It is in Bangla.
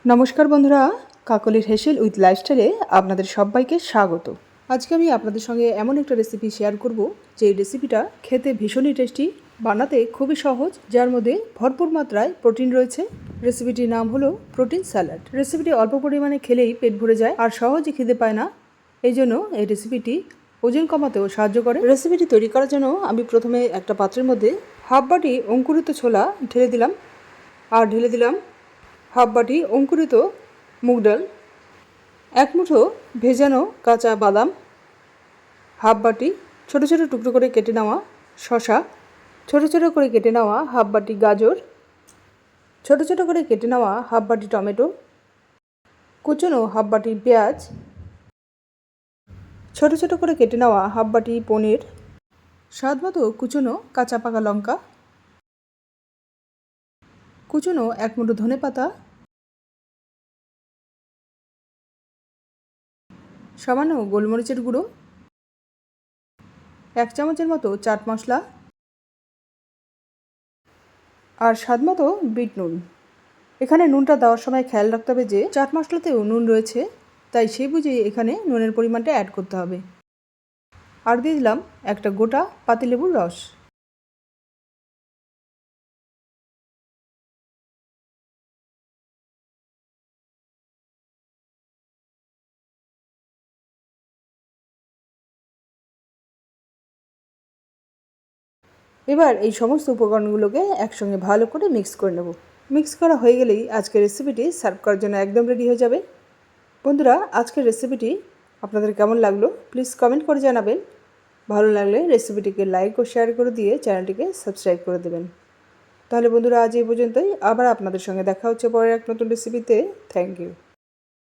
নমস্কার বন্ধুরা, কাকলির হেসেল উইথ লাইফস্টাইলে আপনাদের সবাইকে স্বাগত। আজকে আমি আপনাদের সঙ্গে এমন একটা রেসিপি শেয়ার করব যে রেসিপিটা খেতে ভীষণই টেস্টি, বানাতে খুবই সহজ, যার মধ্যে ভরপুর মাত্রায় প্রোটিন রয়েছে। রেসিপিটির নাম হলো প্রোটিন স্যালাড। রেসিপিটি অল্প পরিমাণে খেলেই পেট ভরে যায় আর সহজে খিদে পায় না, এই জন্য এই রেসিপিটি ওজন কমাতেও সাহায্য করে। রেসিপিটি তৈরি করার জন্য আমি প্রথমে একটা পাত্রের মধ্যে হাফ বাটি অঙ্কুরিত ছোলা ঢেলে দিলাম আর ঢেলে দিলাম হাফ বাটি অঙ্কুরিত মুগ ডাল, এক মুঠো ভেজানো কাঁচা বাদাম, হাফ বাটি ছোটো ছোটো টুকরো করে কেটে নেওয়া শসা, ছোটো ছোটো করে কেটে নেওয়া হাফ বাটি গাজর, ছোটো ছোটো করে কেটে নেওয়া হাফ বাটি টমেটো, কুচনো হাফ বাটি পেঁয়াজ, ছোটো ছোটো করে কেটে নেওয়া হাফ বাটি পনির, স্বাদ মতো কুচনো কাঁচা পাকা লঙ্কা, কুচনো এক মুঠো ধনেপাতা, সামান্য গোলমরিচের গুঁড়ো, এক চামচের মতো চাট মশলা আর স্বাদ মতো বিট নুন। এখানে নুনটা দেওয়ার সময় খেয়াল রাখতে হবে যে চাট মশলাতেও নুন রয়েছে, তাই সেই বুঝেই এখানে নুনের পরিমাণটা অ্যাড করতে হবে। আর দিয়ে দিলাম একটা গোটা পাতিলেবুর রস। এবার এই সমস্ত উপকরণগুলোকে একসঙ্গে ভালো করে মিক্স করে নেব। মিক্স করা হয়ে গেলেই আজকের রেসিপিটি সার্ভ করার জন্য একদম রেডি হয়ে যাবে। বন্ধুরা, আজকের রেসিপিটি আপনাদের কেমন লাগলো প্লিজ কমেন্ট করে জানাবেন। ভালো লাগলে রেসিপিটিকে লাইক ও শেয়ার করে দিয়ে চ্যানেলটিকে সাবস্ক্রাইব করে দেবেন। তাহলে বন্ধুরা, আজ এই পর্যন্তই। আবার আপনাদের সঙ্গে দেখা হচ্ছে পরের এক নতুন রেসিপিতে। Thank you.